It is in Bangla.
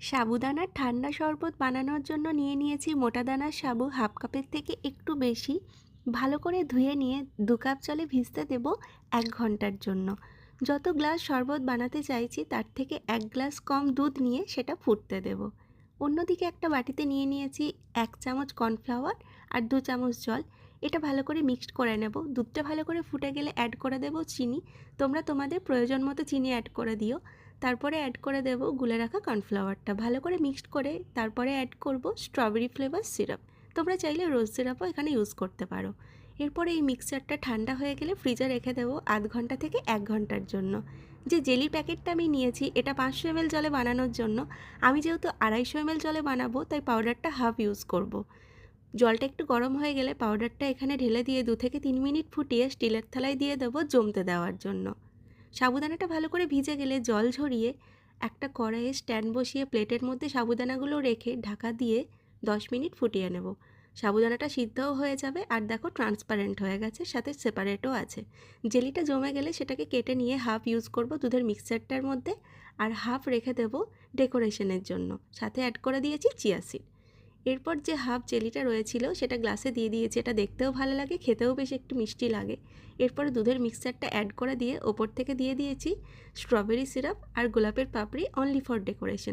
সাবুদানার ঠান্ডা শরবত বানানোর জন্য নিয়ে নিয়েছি মোটা দানার সাবু হাফ কাপের থেকে একটু বেশি। ভালো করে ধুয়ে নিয়ে 2 কাপ জলে ভিজতে দেব 1 ঘন্টার জন্য। যত গ্লাস শরবত বানাতে চাইছি তার থেকে 1 গ্লাস কম দুধ নিয়ে সেটা ফুটতে দেব। অন্যদিকে একটা বাটিতে নিয়ে নিয়েছি 1 চামচ কর্নফ্লাওয়ার আর 2 চামচ জল। এটা ভালো করে মিক্সড করে নেব। দুধটা ভালো করে ফুটে গেলে অ্যাড করে দেব চিনি। তোমরা তোমাদের প্রয়োজন মতো চিনি অ্যাড করে দিও। তারপরে অ্যাড করে দেব গুলে রাখা কর্নফ্লাওয়ারটা। ভালো করে মিক্সড করে তারপরে অ্যাড করব স্ট্রবেরি ফ্লেভার সিরাপ। তোমরা চাইলে রোজ সিরাপও এখানে ইউজ করতে পারো। এরপরে এই মিক্সচারটা ঠান্ডা হয়ে গেলে ফ্রিজে রেখে দেবো আধ ঘন্টা থেকে 1 ঘন্টার জন্য। যে জেলি প্যাকেটটা আমি নিয়েছি এটা 500 ml জলে বানানোর জন্য। আমি যেহেতু 250 ml জলে বানাবো তাই পাউডারটা হাফ ইউজ করব। জলটা একটু গরম হয়ে গেলে পাউডারটা এখানে ঢেলে দিয়ে 2 থেকে 3 মিনিট ফুটিয়ে স্টিলের থালায় দিয়ে দেবো জমতে দেওয়ার জন্য। সাবুদানাটা ভালো করে ভিজে গেলে জল ঝরিয়ে একটা কড়াইয়ে স্ট্যান্ড বসিয়ে প্লেটের মধ্যে সাবুদানাগুলো রেখে ঢাকা দিয়ে 10 মিনিট ফুটিয়ে নেব। সাবুদানাটা সিদ্ধও হয়ে যাবে আর দেখো ট্রান্সপারেন্ট হয়ে গেছে, সাথে সেপারেটও আছে। জেলিটা জমে গেলে সেটাকে কেটে নিয়ে হাফ ইউজ করব দুধের মিক্সচারটার মধ্যে আর হাফ রেখে দেব ডেকোরেশনের জন্য। সাথে অ্যাড করে দিয়েছি চিয়া সিড। এরপর যে হাফ জেলিটা রয়েছিল সেটা গ্লাসে দিয়ে দিয়েছি। এটা দেখতেও ভালো লাগে, খেতেও বেশ একটু মিষ্টি লাগে। এরপরে দুধের মিক্সচারটা অ্যাড করে দিয়ে ওপর থেকে দিয়ে দিয়েছি স্ট্রবেরি সিরাপ আর গোলাপের পাপড়ি অনলি ফর ডেকোরেশন।